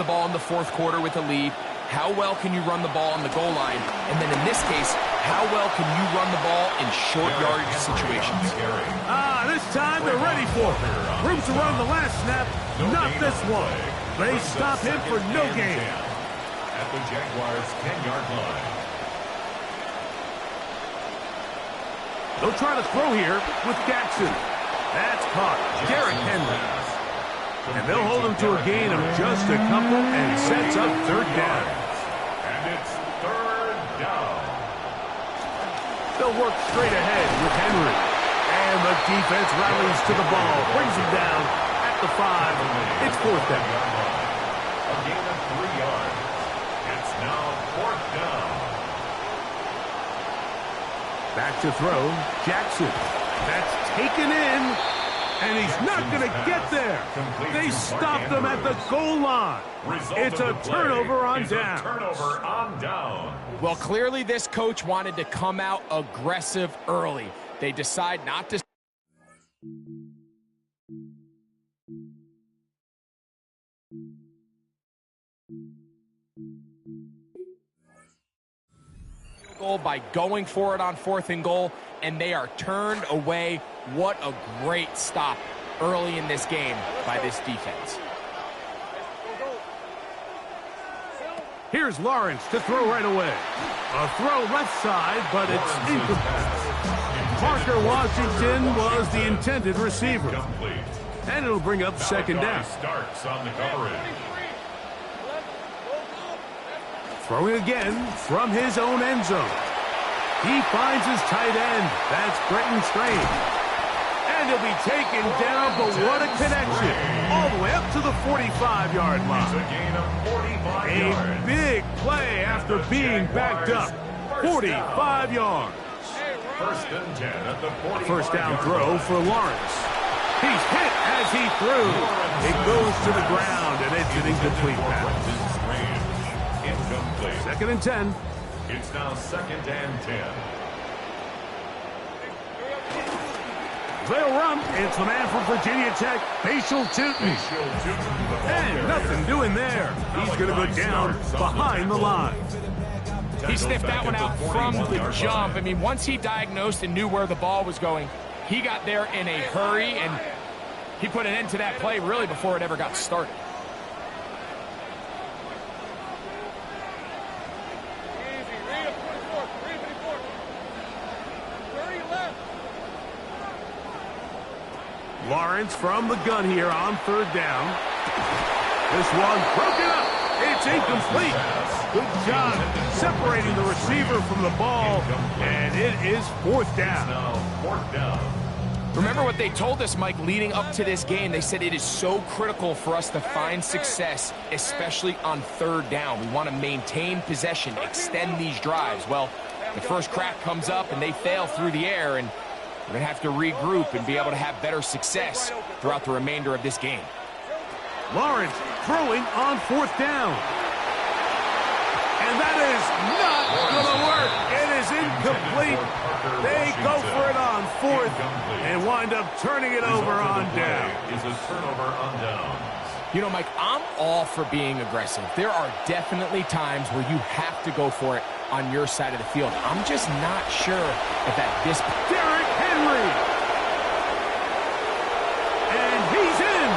the ball in the fourth quarter with a lead? How well can you run the ball on the goal line? And then in this case, how well can you run the ball in short yardage situations? This time they're ready for it. Room to run the last snap, not this one. They stop him for no gain. At the Jaguars' 10-yard line. They'll try to throw here with Jackson. That's caught. Derrick Henry. And they'll hold him to a gain of just a couple and sets up third down. And it's third down. They'll work straight ahead with Henry. And the defense rallies to the ball, brings him down at the 5. It's fourth down. A gain of 3 yards. It's now fourth down. Back to throw, Jackson. That's taken in, and he's not going to get there. They stopped him at the goal line. It's a turnover on down. Well, clearly this coach wanted to come out aggressive early. They decide not to. Goal by going for it on 4th and goal, and they are turned away. What a great stop early in this game by this defense. Here's Lawrence to throw right away. A throw left side, but it's incomplete. Parker Washington was the intended receiver. And it'll bring up second down. Starts on the coverage. Throwing again from his own end zone. He finds his tight end. That's Brenton Strange. And he'll be taken down, but what a connection. All the way up to the 45-yard line. It's a gain of 45 yards. A big play after being backed up. 45 yards. First and 10 at the 45. First down throw for Lawrence. He's hit as he threw. It goes to the ground, and it's an incomplete pass. Incomplete. Second and 10. It's now second and 10. They'll run. It's the man from Virginia Tech, Facial Tootin. And nothing doing there. He's going to go down behind the line. He sniffed that one out from the jump. I mean, once he diagnosed and knew where the ball was going, he got there in a hurry, and he put an end to that play really before it ever got started. Lawrence from the gun here on third down. This one broken up. It's incomplete. Good job separating the receiver from the ball, and it is fourth down. Remember what they told us, Mike, leading up to this game. They said it is so critical for us to find success, especially on third down. We want to maintain possession, extend these drives. Well, the first crack comes up, and they fail through the air, and we're going to have to regroup and be able to have better success throughout the remainder of this game. Lawrence throwing on fourth down. And that is not going to work. It is incomplete. They go for it on fourth and wind up turning it over on down. Is a turnover on down. You know, Mike, I'm all for being aggressive. There are definitely times where you have to go for it on your side of the field. I'm just not sure if at this point. Derrick Henry. And he's in.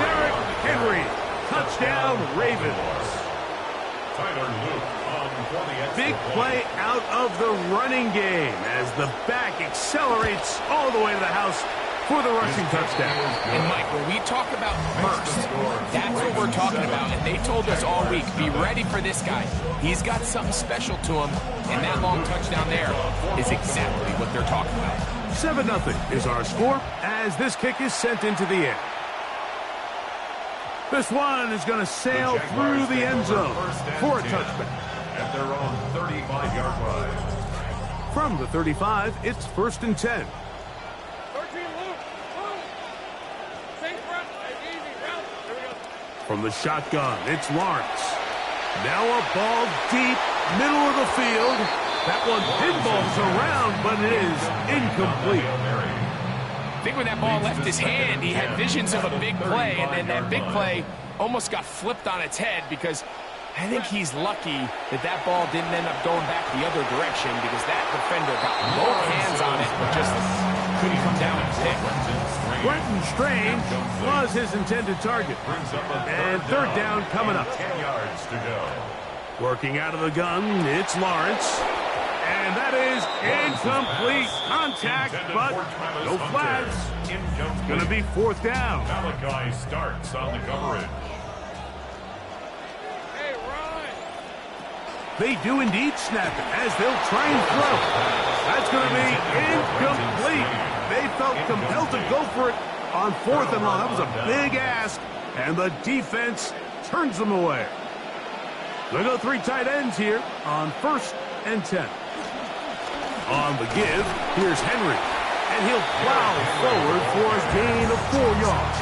Derrick Henry. Touchdown, Ravens. Tyler Luke for the extra Big play out of the running game as the back accelerates all the way to the house for the rushing touchdown. And Mike, when we talk about burst, that's what we're talking about. And they told us all week, be ready for this guy. He's got something special to him, and that long touchdown there is exactly what they're talking about. 7-0 is our score as this kick is sent into the air. This one is going to sail through the end zone for a touchback. At their own 35-yard line. From the 35, it's first and 10. From the shotgun, it's Lawrence. Now a ball deep, middle of the field. That one pinballs around, but it is incomplete. I think when that ball left his hand, he had visions of a big play, and then that big play almost got flipped on its head because I think he's lucky that that ball didn't end up going back the other direction because that defender got both hands on it but just couldn't come down and pick. Brenton Strange was his intended target. And third down coming up. 10 yards to go. Working out of the gun, it's Lawrence. And that is incomplete contact, but no flags. It's going to be fourth down. Malachi starts on the coverage. They do indeed snap it as they'll try and throw. That's going to be incomplete. They felt compelled to go for it on fourth and long. That was a big ask, and the defense turns them away. They'll go three tight ends here on 1st and 10. On the give, here's Henry, and he'll plow forward for a gain of 4 yards.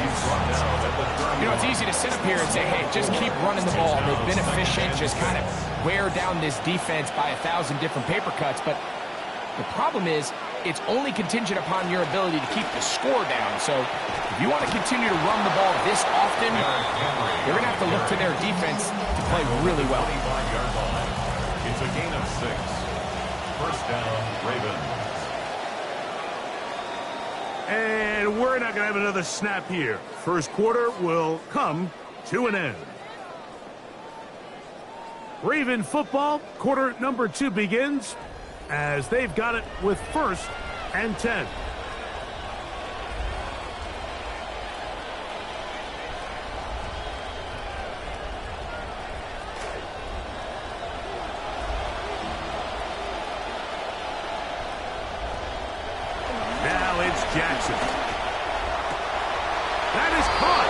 You know, it's easy to sit up here and say, hey, just keep running the ball. They've been efficient, just kind of wear down this defense by 1,000 different paper cuts. But the problem is, it's only contingent upon your ability to keep the score down. So if you want to continue to run the ball this often, they're going to have to look to their defense to play really well. It's a gain of 6. First down, Ravens. And we're not going to have another snap here. First quarter will come to an end. Raven football, quarter number 2 begins as they've got it with 1st and 10. Now it's Jackson. That is caught.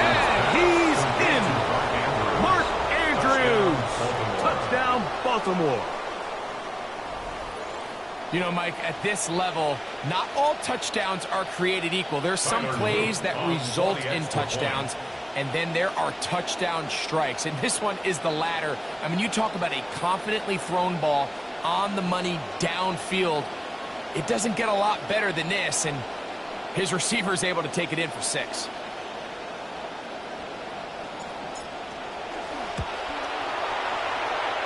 And he's in. Mark Andrews. Touchdown, Baltimore. You know, Mike, at this level, not all touchdowns are created equal. There's some plays that result in touchdowns, and then there are touchdown strikes. And this one is the latter. I mean, you talk about a confidently thrown ball on the money downfield. It doesn't get a lot better than this, and his receiver is able to take it in for 6.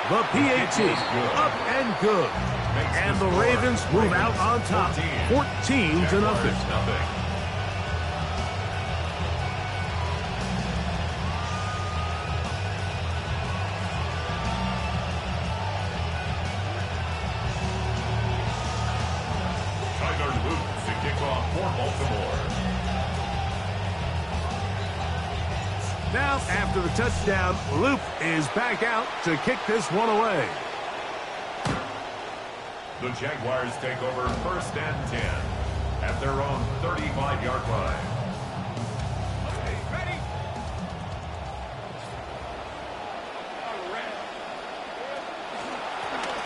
The PAT up and good. And the Ravens move out on top, 14-0. Now, after the touchdown, Loop is back out to kick this one away. The Jaguars take over 1st and 10 at their own 35-yard line.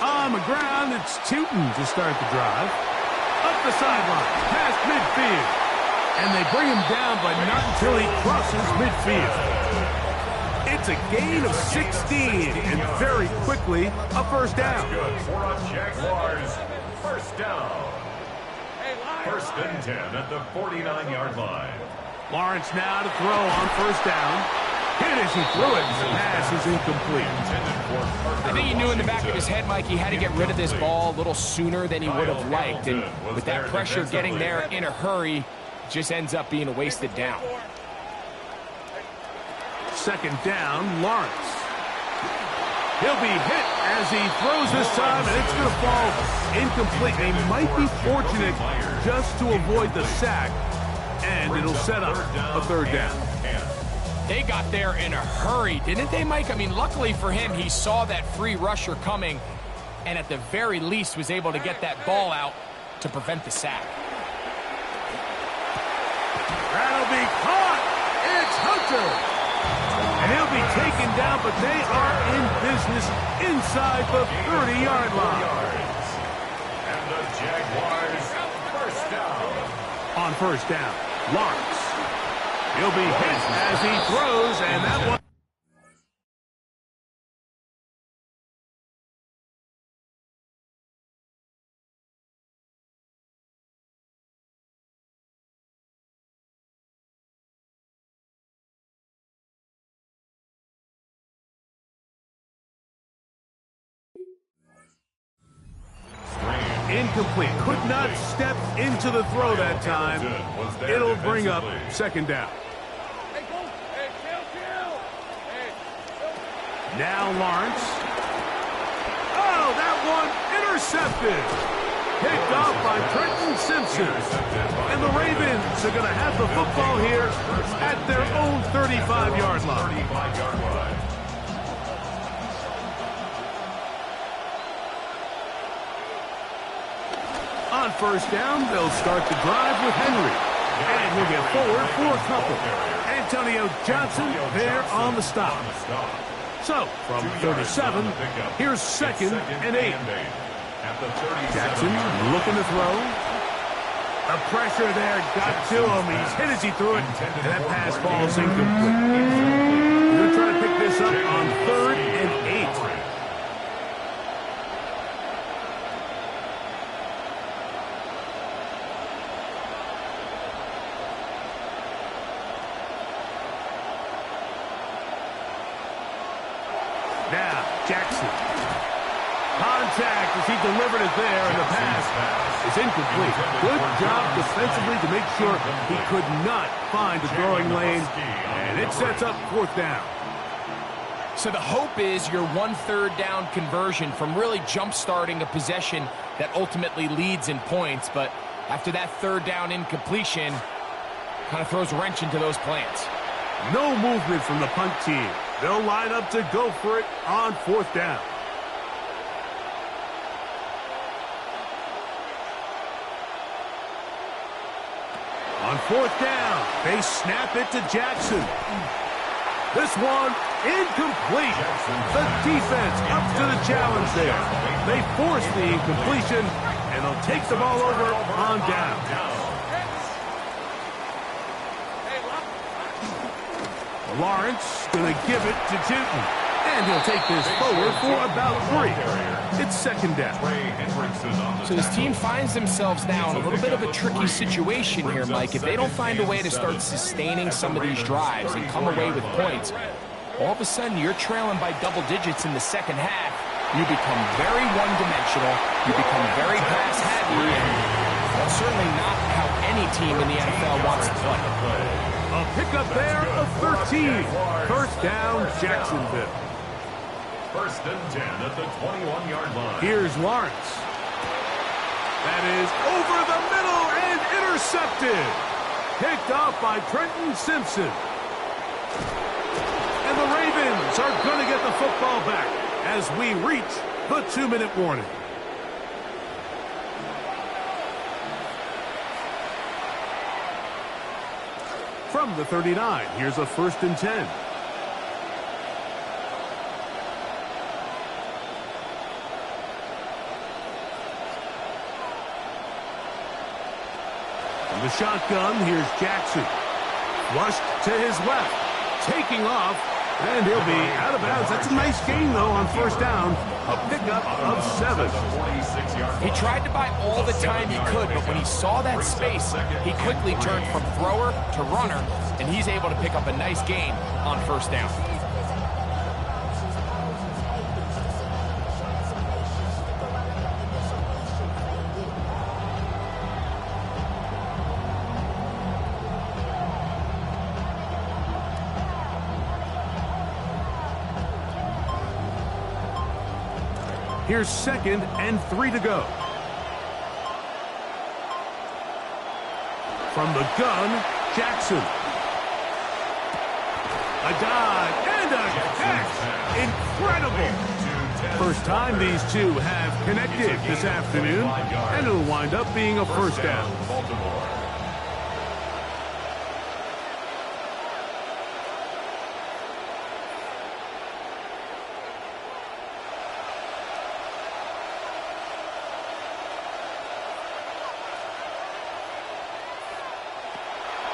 On the ground, it's Tootin to start the drive. Up the sideline, past midfield. And they bring him down, but not until he crosses midfield. It's a gain of 16, and very quickly, a first down. Good for a Jaguars first down. 1st and 10 at the 49-yard line. Lawrence now to throw on first down. Hit as he threw it, and the pass is incomplete. I think he knew in the back of his head, Mike, he had to get rid of this ball a little sooner than he would have liked. And with that pressure getting there in a hurry, just ends up being a wasted down. Second down, Lawrence. He'll be hit as he throws this time, and it's going to fall incomplete. They might be fortunate just to avoid the sack, and it'll set up a third down. They got there in a hurry, didn't they, Mike? I mean, luckily for him, he saw that free rusher coming, and at the very least was able to get that ball out to prevent the sack. That'll be caught. It's Hunter. And he'll be taken down, but they are in business inside the 30-yard line. And the Jaguars first down. On first down, Lawrence. He'll be hit as he throws, and that one. incomplete. Could not step into the throw that time. It'll bring up second down. Now Lawrence. Oh, that one intercepted. Picked off by Trenton Simpson. And the Ravens are going to have the football here at their own 35-yard line. On first down, they'll start the drive with Henry. And he'll get forward for a couple. Antonio Johnson there on the stop. So, from 37, here's 2nd and 8. Jackson looking to throw. The pressure there got to him. He's hit as he threw it, and that pass ball's incomplete. They're going to try to pick this up on 3rd and 8. Now, Jackson. Contact as he delivered it there, and the pass is incomplete. Good job defensively to make sure he could not find the throwing lane, and it sets up 4th down. So the hope is your 1/3 down conversion from really jump-starting a possession that ultimately leads in points, but after that 3rd down incompletion, kind of throws a wrench into those plans. No movement from the punt team. They'll line up to go for it on 4th down. On 4th down, they snap it to Jackson. This one incomplete. The defense up to the challenge there. They force the incompletion, and they'll take the ball over on down. Lawrence going to give it to Tinton. And he'll take this forward for about 3. It's 2nd down. So this team finds themselves now in a little bit of a tricky situation here, Mike. If they don't find a way to start sustaining some of these drives and come away with points, all of a sudden you're trailing by double digits in the second half. You become very one-dimensional. You become very pass-heavy, and that's certainly not how any team in the NFL wants to play. A pickup there of 13. 1st down, Jacksonville. 1st and 10 at the 21-yard line. Here's Lawrence. That is over the middle and intercepted. Picked off by Trenton Simpson. And the Ravens are going to get the football back as we reach the 2-minute warning. From the 39, here's a 1st and 10. From the shotgun, here's Jackson. Flushed to his left. Taking off, and he'll be out of bounds. That's a nice gain, though, on 1st down. A pickup of 7. He tried to buy all the time he could, but when he saw that space, he quickly turned from thrower to runner, and he's able to pick up a nice gain on 1st down. Here's 2nd and 3 to go. From the gun, Jackson. A dive and a catch. Incredible. First time these two have connected this afternoon, and it'll wind up being a 1st down.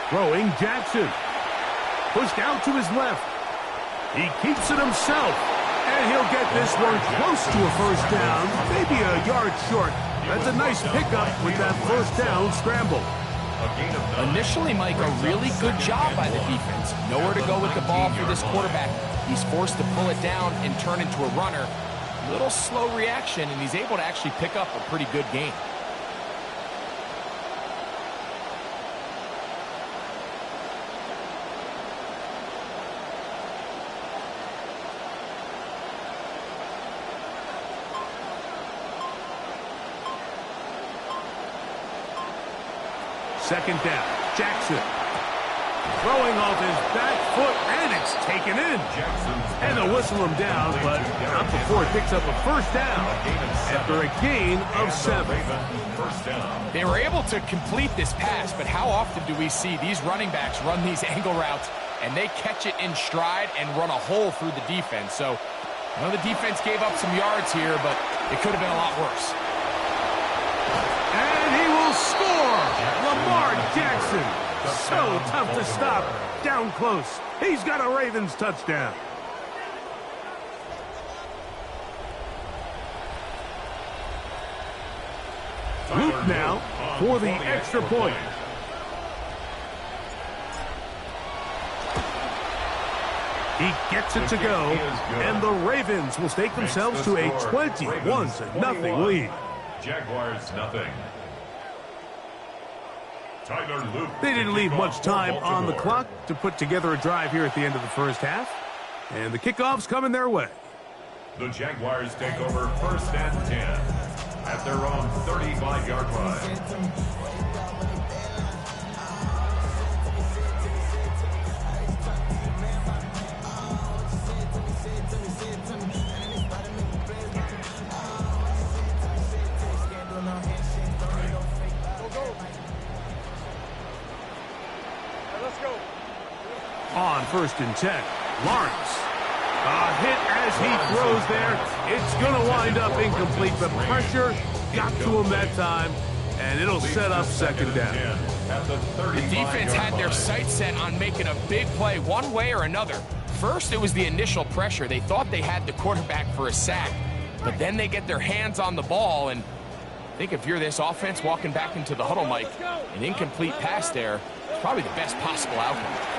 Throwing Jackson. Pushed out to his left. He keeps it himself. And he'll get this one close to a 1st down. Maybe a yard short. That's a nice pickup with that 1st down scramble. Initially, Mike, a really good job by the defense. Nowhere to go with the ball for this quarterback. He's forced to pull it down and turn into a runner. Little slow reaction, and he's able to actually pick up a pretty good game. Second down, Jackson. Throwing off his back foot, and it's taken in. And they'll whistle him down, but not before it picks up a first down after a gain of 7. They were able to complete this pass, but how often do we see these running backs run these angle routes, and they catch it in stride and run a hole through the defense? So, I know the defense gave up some yards here, but it could have been a lot worse. And he will score! Lamar Jackson! So tough to stop. Down close. He's got a Ravens touchdown. Luke now for the extra point. He gets it to go, and the Ravens will stake themselves to a 21-0 lead. Jaguars nothing. They didn't leave much time on the clock to put together a drive here at the end of the first half. And the kickoff's coming their way. The Jaguars take over 1st and 10 at their own 35-yard line. On 1st and 10, Lawrence. A hit as he throws there. It's going to wind up incomplete, but pressure got to him that time, and it'll set up 2nd down. The defense had their sights set on making a big play one way or another. First, it was the initial pressure. They thought they had the quarterback for a sack, but then they get their hands on the ball, and I think if you're this offense walking back into the huddle, Mike, an incomplete pass there is probably the best possible outcome.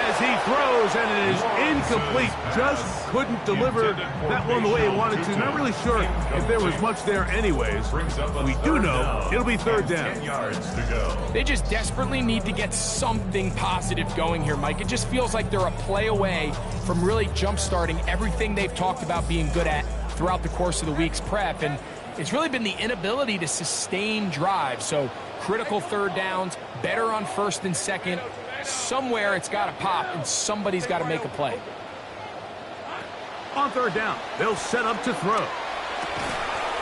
As he throws, and it is incomplete. Just couldn't deliver that one the way he wanted to. Not really sure if there was much there anyways. We do know it'll be 3rd down. They just desperately need to get something positive going here, Mike. It just feels like they're a play away from really jump-starting everything they've talked about being good at throughout the course of the week's prep. And it's really been the inability to sustain drives. So critical 3rd downs, better on 1st and 2nd. Somewhere it's got to pop, and somebody's got to make a play. On 3rd down, they'll set up to throw.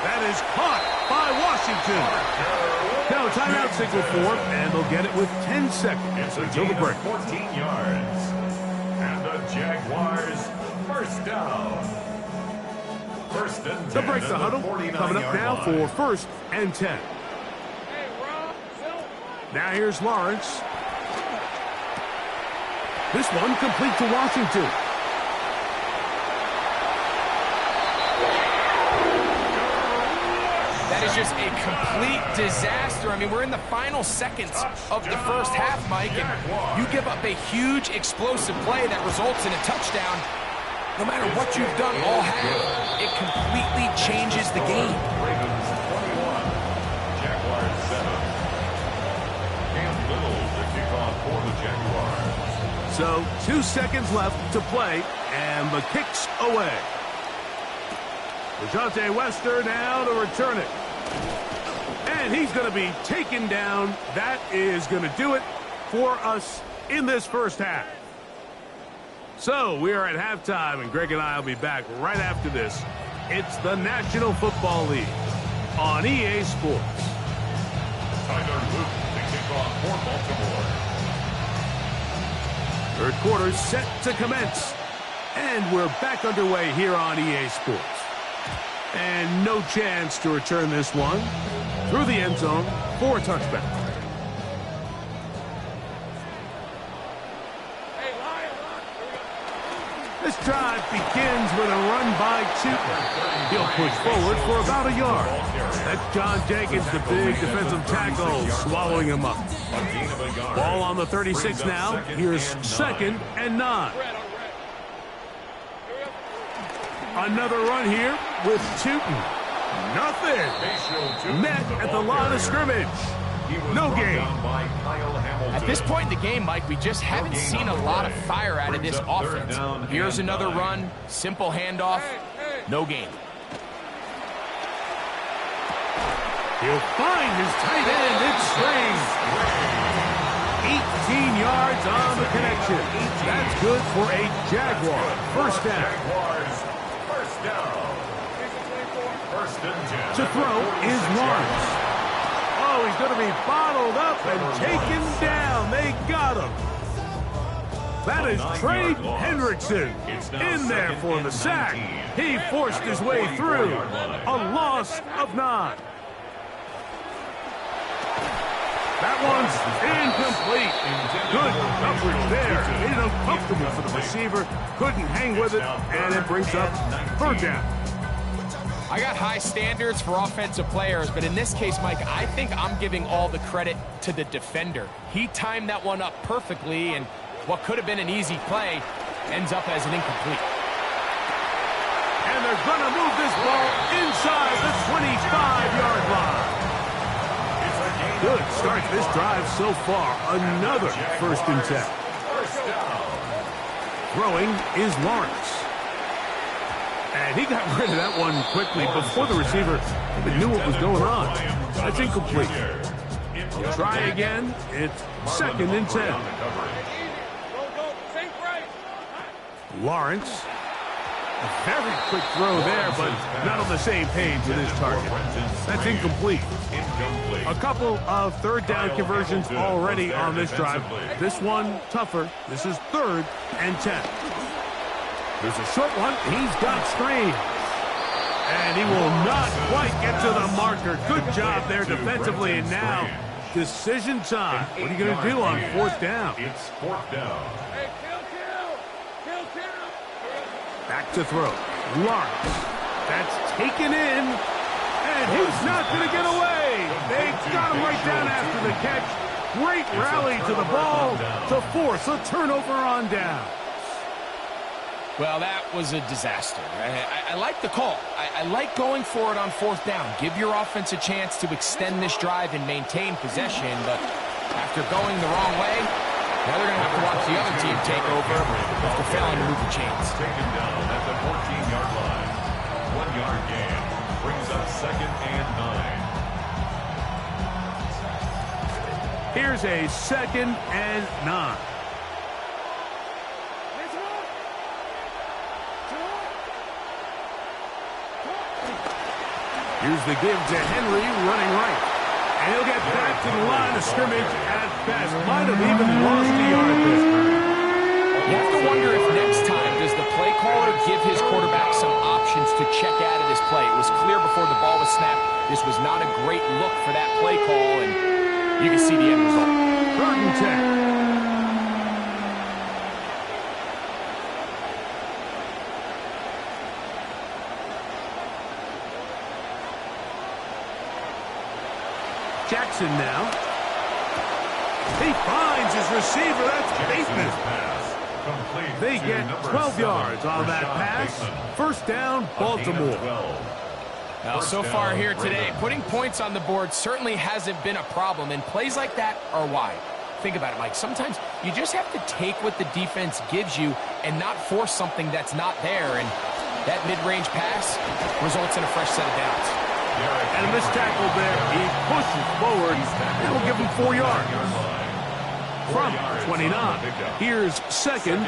That is caught by Washington. Now timeout signal for, and they'll get it with 10 seconds until the break. 14 yards. And the Jaguars 1st down. 1st and 10. The break the huddle coming up now for 1st and 10. Now here's Lawrence. This one complete to Washington. That is just a complete disaster. I mean, we're in the final seconds of the first half, Mike, and you give up a huge explosive play that results in a touchdown. No matter what you've done all half, it completely changes the game. Ravens 21, Jaguars 7. Cam Little the kickoff for the Jaguars. So 2 seconds left to play, and the kick's away. DeJounte Wester now to return it. And he's going to be taken down. That is going to do it for us in this first half. So we are at halftime, and Greg and I will be back right after this. It's the National Football League on EA Sports. Tyler Luke the kickoff for Baltimore. 3rd quarter set to commence. And we're back underway here on EA Sports. And no chance to return this one through the end zone for a touchback. This drive begins with a run by Cheatham. He'll push forward for about a yard. That's John Jenkins, the big defensive tackle, swallowing him up. Ball on the 36 now. Here's 2nd and 9. Another run here with Tootin. Nothing. Met at the line of scrimmage. No gain. At this point in the game, Mike, we just haven't seen a lot of fire out of this offense. Here's another run, simple handoff, no gain. He'll find his tight end in strings. 18 yards on the connection. That's good for a Jaguar. First down. To throw is Lawrence. Oh, he's going to be bottled up and taken down. They got him. That is Trey Hendrickson in there for the sack. He forced his way through. A loss of 9. That one's incomplete. Good coverage there. Made it uncomfortable for the receiver. Couldn't hang with it, and it brings up third down. I got high standards for offensive players, but in this case, Mike, I think I'm giving all the credit to the defender. He timed that one up perfectly, and what could have been an easy play ends up as an incomplete. And they're going to move this ball inside the 25-yard line. Good start to this drive so far. Another 1st and 10. Throwing is Lawrence. And he got rid of that one quickly before the receiver even knew what was going on. That's incomplete. He'll try again. It's 2nd and 10. Lawrence. A very quick throw there, but not on the same page with his target. That's incomplete. A couple of third down conversions already on this drive. This one tougher. This is 3rd and 10. There's a short one. He's got screen. And he will not quite get to the marker. Good job there defensively. And now, decision time. What are you going to do on 4th down? It's 4th down. Back to throw. Lawrence. That's taken in. And he's not going to get away. They got him right down after the catch. Great rally to the ball to force a turnover on down. Well, that was a disaster. I like the call. I like going for it on 4th down. Give your offense a chance to extend this drive and maintain possession, but after going the wrong way, now they're going to have to watch the other team take over after failing to move the chains. Taken down at the 14-yard line. 1-yard gain brings up 2nd and 9. Here's a 2nd and 9. Here's the give to Henry running right. And he'll get back to the line of scrimmage at best. Might have even lost a yard this time. You have to wonder if next time does the play caller give his quarterback some options to check out of this play. It was clear before the ball was snapped. This was not a great look for that play call, and you can see the end result. 3rd and 10. Jackson now. He finds his receiver. That's Bateman. They get 12 yards on that pass. 1st down, Baltimore. Now, so far here today, putting points on the board certainly hasn't been a problem, and plays like that are why. Think about it, Mike. Sometimes you just have to take what the defense gives you and not force something that's not there, and that mid-range pass results in a fresh set of downs. And a missed tackle there. He pushes forward. It'll give him 4 yards. From 29. Here's 2nd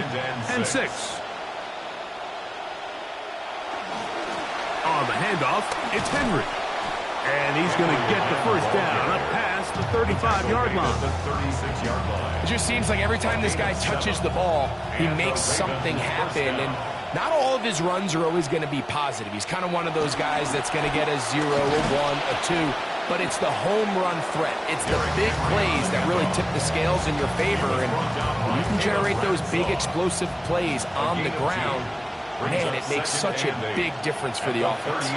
and 6. On the handoff, it's Henry. And he's going to get the 1st down up past the 35-yard line. It just seems like every time this guy touches the ball, he makes something happen, and not all of his runs are always going to be positive. He's kind of one of those guys that's going to get a 0, a 1, a 2, but it's the home run threat. It's the big plays that really tip the scales in your favor, and when you can generate those big explosive plays on the ground, man, it makes such a big difference for the offense.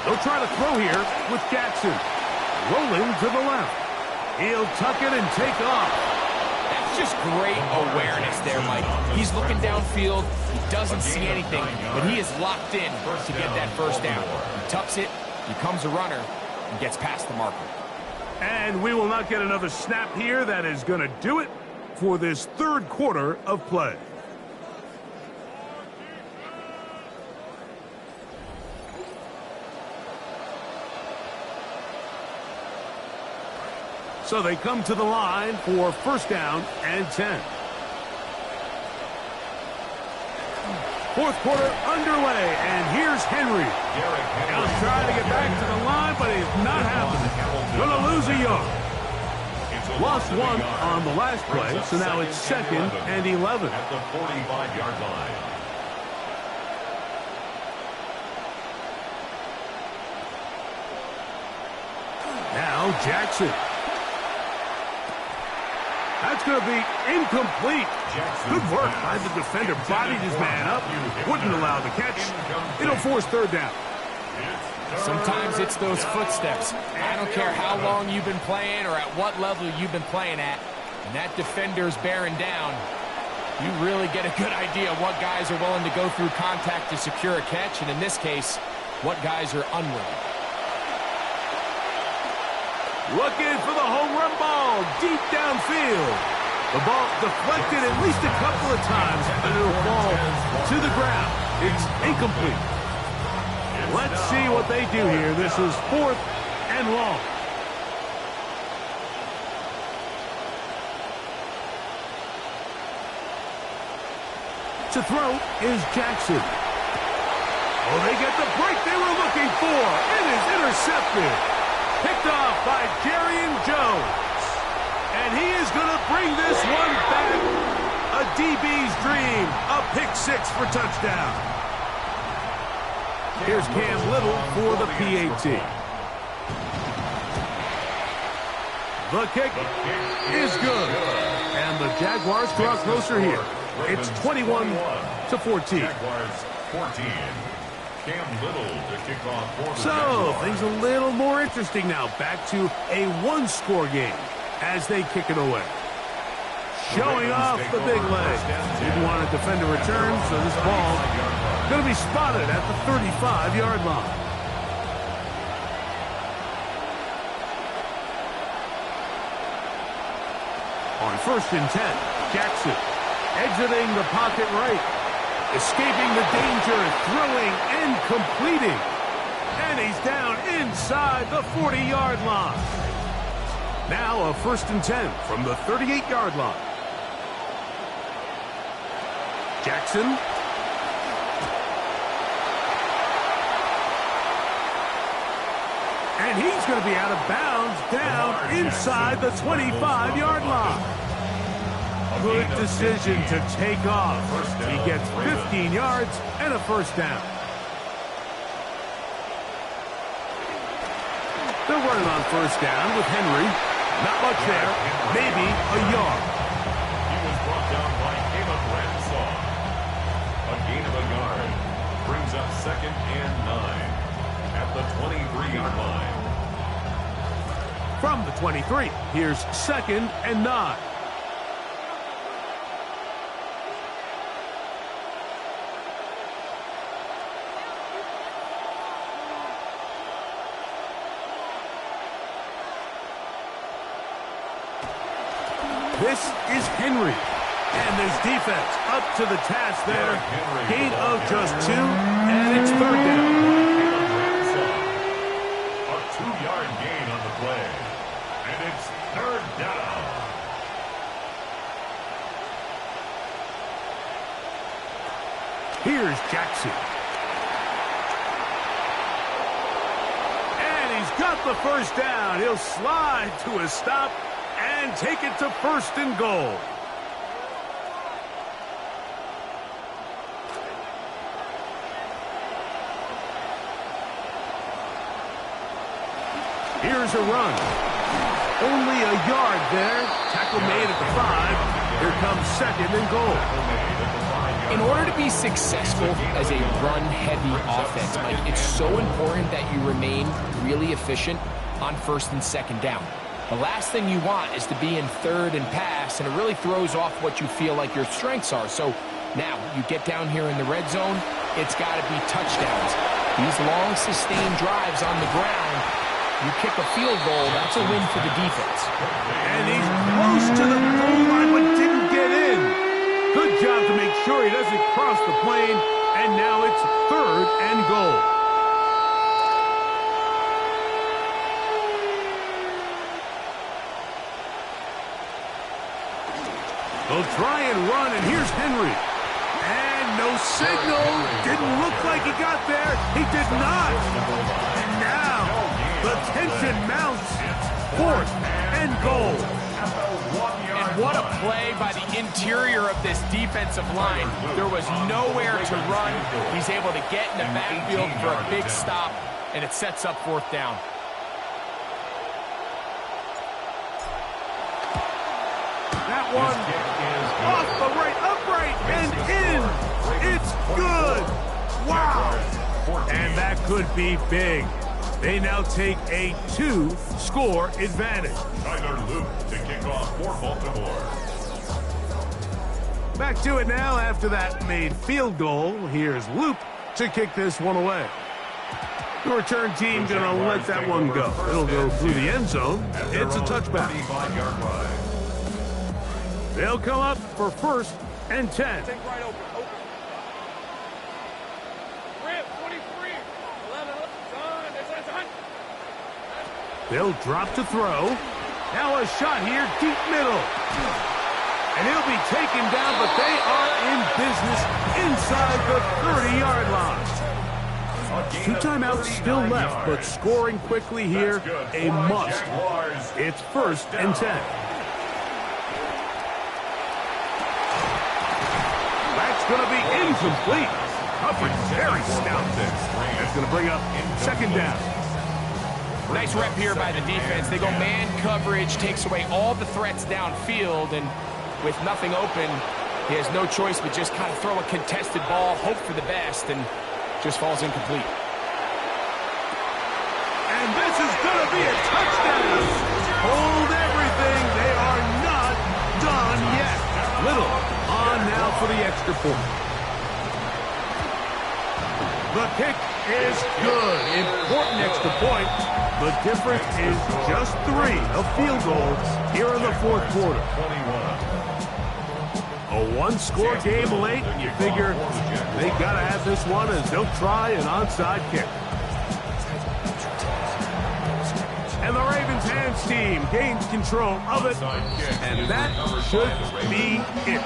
They'll try to throw here with Jackson. Rolling to the left. He'll tuck it and take off. That Just great awareness there, Mike. He's looking downfield. He doesn't see anything, but he is locked in to get that first down. He tucks it, becomes a runner, and gets past the marker. And we will not get another snap here. That is going to do it for this third quarter of play. So they come to the line for first down and 10. Fourth quarter underway, and here's Henry. Now trying to get back to the line, but he's not happening. Going to lose a yard. Lost one on the last play, so now it's 2nd and 11. At the 45-yard line. Now Jackson. That's going to be incomplete. Good work by the defender. Bodied his man up. Wouldn't allow the catch. It'll force third down. Sometimes it's those footsteps. I don't care how long you've been playing or at what level you've been playing at. And that defender's bearing down. You really get a good idea of what guys are willing to go through contact to secure a catch. And in this case, what guys are unwilling. Looking for the home run ball deep downfield. The ball deflected at least a couple of times, and it'll fall to the ground. It's incomplete. Let's see what they do here. This is 4th and long. To throw is Jackson. Oh, they get the break they were looking for. It is intercepted. Picked off by Jerrion Jones. And he is going to bring this one back. A DB's dream. A pick 6 for touchdown. Here's Cam Little for the PAT. The kick is good. And the Jaguars draw closer here. It's 21-14. Jaguars 14. Cam Little to kick off for the So, Jaguars. things a little more interesting now. Back to a one-score game as they kick it away. Showing off the big leg. Didn't want to defend a return, so this ball going to be spotted at the 35-yard line. On 1st and 10, Jackson exiting the pocket right. Escaping the danger, throwing and completing. And he's down inside the 40-yard line. Now a 1st and 10 from the 38-yard line. Jackson. And he's going to be out of bounds down inside the 25-yard line. Good decision to take off. He gets 15 yards and a first down. They're running on first down with Henry. Not much there. Maybe a yard. He was brought down by Caleb Ransaw. A gain of a yard brings up 2nd and 9 at the 23-yard line. From the 23, here's 2nd and 9. This is Henry. And this defense up to the task there. Gain of just 2, and it's 3rd down. A 2-yard gain on the play. And it's 3rd down. Here's Jackson. And he's got the first down. He'll slide to a stop and take it to 1st and goal. Here's a run. Only a yard there. Tackle made at the 5. Here comes 2nd and goal. In order to be successful as a run-heavy offense, Mike, it's so important that you remain really efficient on 1st and 2nd down. The last thing you want is to be in third and pass, and it really throws off what you feel like your strengths are. So now you get down here in the red zone, it's got to be touchdowns. These long, sustained drives on the ground, you kick a field goal, that's a win for the defense. And he's close to the goal line, but didn't get in. Good job to make sure he doesn't cross the plane, and now it's 3rd and goal. They'll try and run, and here's Henry. And no signal. Didn't look like he got there. He did not. And now the tension mounts. 4th and goal. And what a play by the interior of this defensive line. There was nowhere to run. He's able to get in the backfield for a big stop, and it sets up 4th down. That one off the right upright and in. It's good. Wow. And that could be big. They now take a 2-score advantage. Tyler Luke to kick off for Baltimore. Back to it now after that made field goal. Here's Luke to kick this one away. The return team going to let that one go. It'll go through the end zone. It's a touchback. They'll come up for 1st and 10. Take right open. Rip, 23. 11. Done. They'll drop to throw. Now a shot here, deep middle. And he'll be taken down, but they are in business inside the 30-yard line. 2 timeouts still left, but scoring quickly here, a must. It's 1st and 10. That's going to be incomplete. Coverage very stout. That's going to bring up 2nd down. Nice rep here by the defense. They go man coverage, takes away all the threats downfield, and with nothing open, he has no choice but just kind of throw a contested ball, hope for the best, and just falls incomplete. And this is going to be a touchdown. Hold everything. They are not done yet. Little on now for the extra point. The kick is good. Important extra point. The difference is just 3 of field goals here in the 4th quarter. A 1-score game late. You figure they got to have this one as they'll try an onside kick. And the Ravens hands team gains control of it. And that should be it.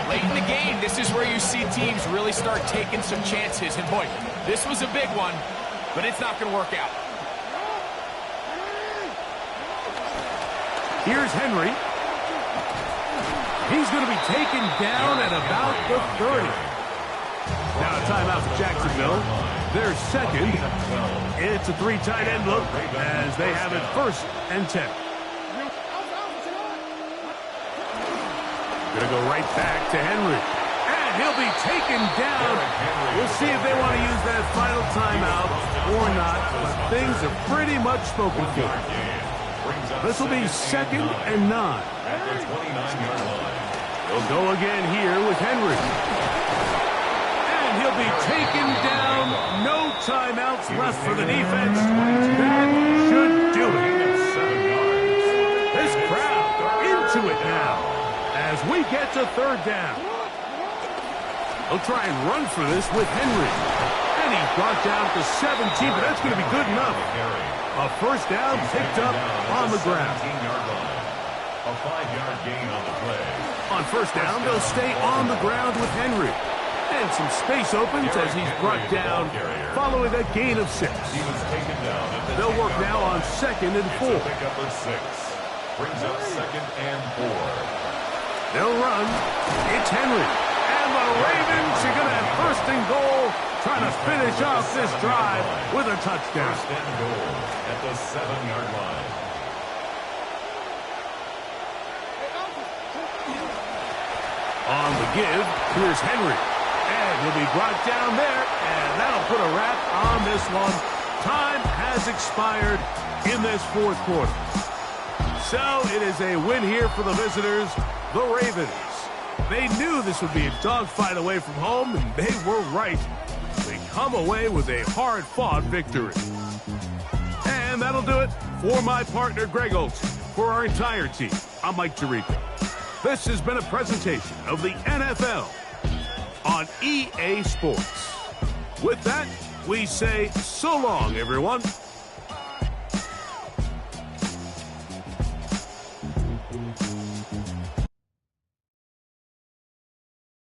Late in the game, this is where you see teams really start taking some chances. And boy, this was a big one, but it's not going to work out. Here's Henry. He's going to be taken down at about the 30. Now a timeout for Jacksonville. Their 2nd. It's a 3 tight end look as they have it 1st and 10. Going to go right back to Henry. And he'll be taken down. We'll see if they want to use that final timeout or not. But things are pretty much spoken for. This will be 2nd and 9. They'll go again here with Henry. And he'll be taken down. No timeouts left for the defense. That should do it. This crowd into it now as we get to 3rd down. They'll try and run for this with Henry. And he's brought down to 17, but that's going to be good enough. A 1st down picked up on the ground. A 5-yard gain on the play. On 1st down, they'll stay on the ground with Henry. And some space opens as he's brought down following a gain of 6. They'll work now on 2nd and 4. Pickup of 6. Brings up 2nd and 4. They'll run. It's Henry. And the Ravens are going to have 1st and goal, trying to finish off this drive with a touchdown. 1st and goal at the 7-yard line. On the give, here's Henry. And he'll be brought down there, and that'll put a wrap on this one. Time has expired in this 4th quarter. So it is a win here for the visitors, the Ravens. They knew this would be a dogfight away from home, and they were right. They come away with a hard-fought victory. And that'll do it for my partner, Greg Olson. For our entire team, I'm Mike Tirico. This has been a presentation of the NFL on EA Sports. With that, we say so long, everyone.